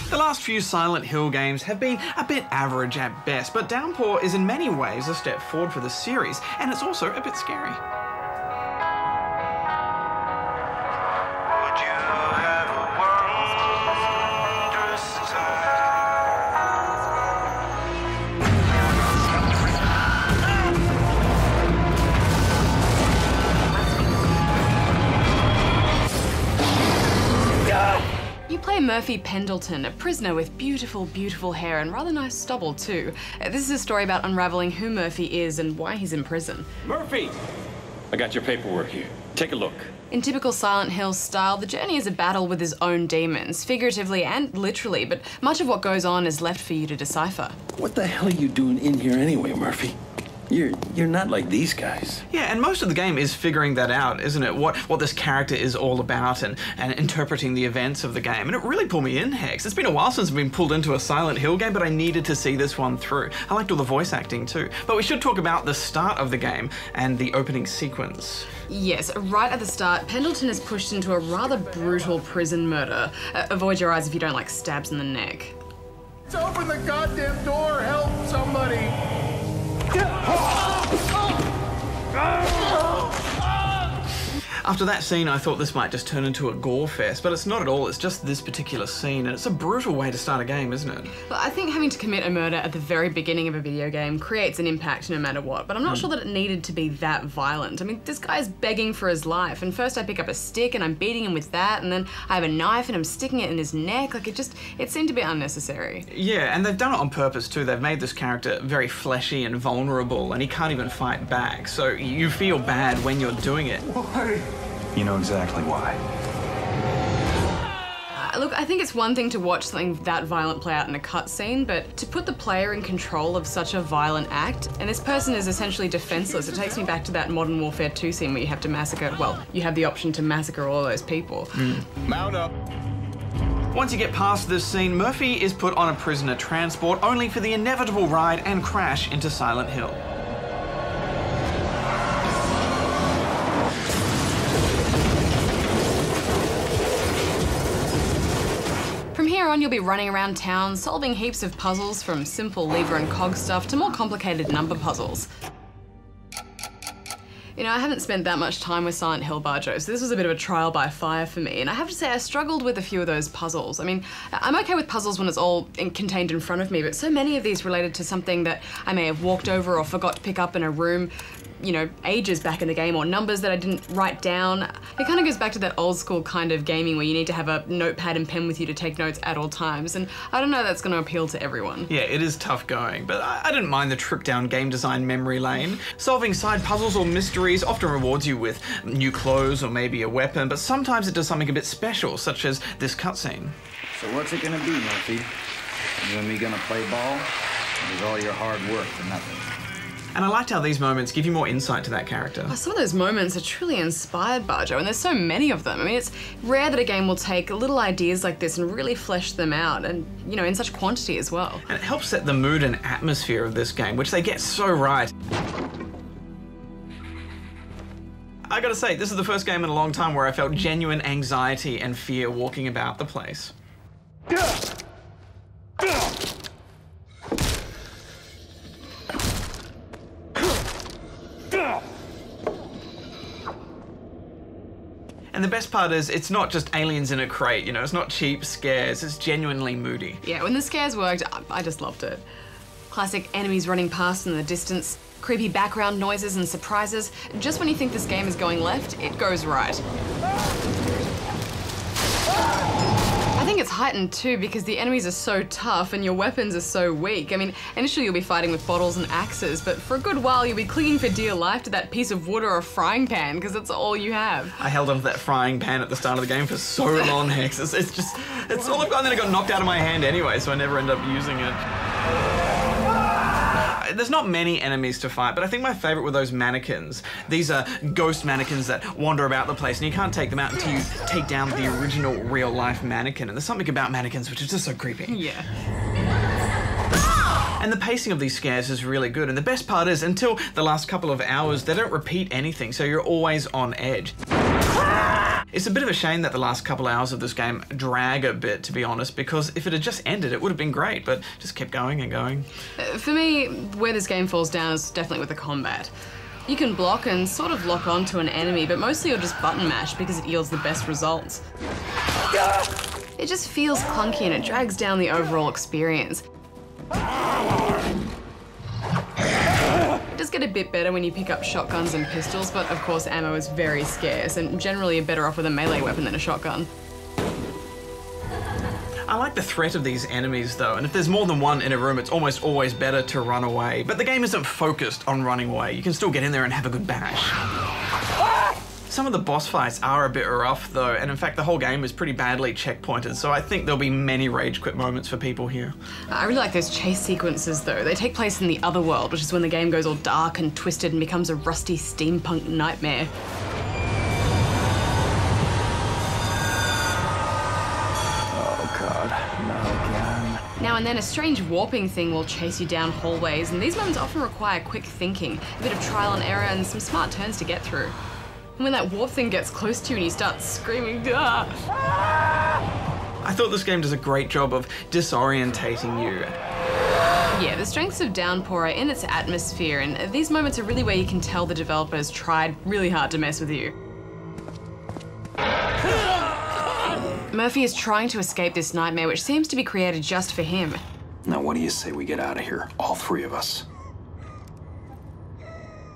The last few Silent Hill games have been a bit average at best, but Downpour is in many ways a step forward for the series, and it's also a bit scary. You play Murphy Pendleton, a prisoner with beautiful, beautiful hair and rather nice stubble too. This is a story about unraveling who Murphy is and why he's in prison. Murphy! I got your paperwork here. Take a look. In typical Silent Hill style, the journey is a battle with his own demons, figuratively and literally, but much of what goes on is left for you to decipher. What the hell are you doing in here anyway, Murphy? You're not like these guys. Yeah, and most of the game is figuring that out, isn't it? What this character is all about and interpreting the events of the game. And it really pulled me in, Hex. It's been a while since I've been pulled into a Silent Hill game, but I needed to see this one through. I liked all the voice acting too. But we should talk about the start of the game and the opening sequence. Yes, right at the start, Pendleton is pushed into a rather brutal prison murder. Avoid your eyes if you don't like stabs in the neck. Open the goddamn door! Help somebody! After that scene, I thought this might just turn into a gore fest, but it's not at all. It's just this particular scene, and it's a brutal way to start a game, isn't it? Well, I think having to commit a murder at the very beginning of a video game creates an impact no matter what, but I'm not sure that it needed to be that violent. I mean, this guy's begging for his life, and first I pick up a stick and I'm beating him with that, and then I have a knife and I'm sticking it in his neck. Like, it seemed a bit unnecessary. Yeah, and they've done it on purpose too. They've made this character very fleshy and vulnerable, and he can't even fight back, so you feel bad when you're doing it. Why? You know exactly why. Look, I think it's one thing to watch something that violent play out in a cutscene, but to put the player in control of such a violent act, and this person is essentially defenseless. It takes me back to that Modern Warfare 2 scene where you have to massacre, well, you have the option to massacre all those people. Mount up. Once you get past this scene, Murphy is put on a prisoner transport only for the inevitable ride and crash into Silent Hill. From here on, you'll be running around town, solving heaps of puzzles, from simple lever and cog stuff to more complicated number puzzles. You know, I haven't spent that much time with Silent Hill, Barjo, so this was a bit of a trial by fire for me, and I have to say I struggled with a few of those puzzles. I mean, I'm okay with puzzles when it's all contained in front of me, but so many of these related to something that I may have walked over or forgot to pick up in a room, you know, ages back in the game, or numbers that I didn't write down. It kind of goes back to that old school kind of gaming where you need to have a notepad and pen with you to take notes at all times, and I don't know that's going to appeal to everyone. Yeah, it is tough going, but I didn't mind the trip down game design memory lane. Solving side puzzles or mysteries often rewards you with new clothes or maybe a weapon, but sometimes it does something a bit special, such as this cutscene. So what's it gonna be, Murphy? You and me gonna play ball? Or is all your hard work for nothing? And I liked how these moments give you more insight to that character. Oh, some of those moments are truly inspired, Barjo, and there's so many of them. I mean, it's rare that a game will take little ideas like this and really flesh them out, and, you know, in such quantity as well. And it helps set the mood and atmosphere of this game, which they get so right. I gotta say, this is the first game in a long time where I felt genuine anxiety and fear walking about the place. And the best part is, it's not just aliens in a crate, you know, it's not cheap scares, it's genuinely moody. Yeah, when the scares worked, I just loved it. Classic enemies running past in the distance, creepy background noises and surprises. Just when you think this game is going left, it goes right. I think it's heightened too because the enemies are so tough and your weapons are so weak. I mean, initially you'll be fighting with bottles and axes, but for a good while you'll be clinging for dear life to that piece of wood or a frying pan because it's all you have. I held onto that frying pan at the start of the game for so long, Hex. It's all I've got, and then it got knocked out of my hand anyway, so I never end up using it. There's not many enemies to fight, but I think my favorite were those mannequins. These are ghost mannequins that wander about the place, and you can't take them out until you take down the original real-life mannequin. And there's something about mannequins which is just so creepy. Yeah. And the pacing of these scares is really good, and the best part is, until the last couple of hours, they don't repeat anything, so you're always on edge. It's a bit of a shame that the last couple hours of this game drag a bit, to be honest, because if it had just ended, it would have been great, but just kept going and going. For me, where this game falls down is definitely with the combat. You can block and sort of lock onto an enemy, but mostly you'll just button mash because it yields the best results. It just feels clunky and it drags down the overall experience. It does get a bit better when you pick up shotguns and pistols, but of course ammo is very scarce, and generally you're better off with a melee weapon than a shotgun. I like the threat of these enemies though, and if there's more than one in a room, it's almost always better to run away. But the game isn't focused on running away. You can still get in there and have a good bash. Some of the boss fights are a bit rough though, and in fact the whole game is pretty badly checkpointed, so I think there'll be many rage quit moments for people here. I really like those chase sequences though. They take place in the other world, which is when the game goes all dark and twisted and becomes a rusty steampunk nightmare. Oh God, not again. Now and then a strange warping thing will chase you down hallways, and these moments often require quick thinking, a bit of trial and error, and some smart turns to get through. And when that warp thing gets close to you and you start screaming, ah! I thought this game does a great job of disorientating you. Yeah, the strengths of Downpour are in its atmosphere, and these moments are really where you can tell the developers tried really hard to mess with you. Murphy is trying to escape this nightmare, which seems to be created just for him. Now what do you say we get out of here, all three of us?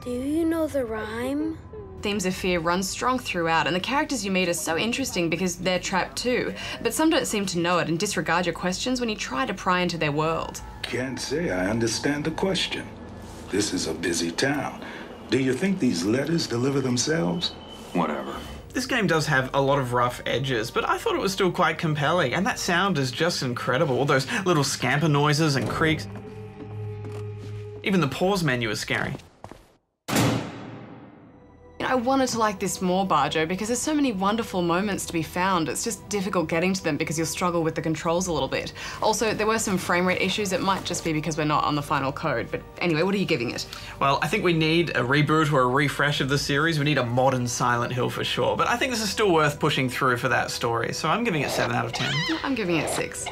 Do you know the rhyme? Themes of fear run strong throughout, and the characters you meet are so interesting because they're trapped too, but some don't seem to know it and disregard your questions when you try to pry into their world. Can't say I understand the question. This is a busy town. Do you think these letters deliver themselves? Whatever. This game does have a lot of rough edges, but I thought it was still quite compelling, and that sound is just incredible. All those little scamper noises and creaks. Even the pause menu is scary. I wanted to like this more, Barjo, because there's so many wonderful moments to be found. It's just difficult getting to them because you'll struggle with the controls a little bit. Also, there were some frame rate issues. It might just be because we're not on the final code. But anyway, what are you giving it? Well, I think we need a reboot or a refresh of the series. We need a modern Silent Hill for sure. But I think this is still worth pushing through for that story. So I'm giving it 7 out of 10. I'm giving it 6.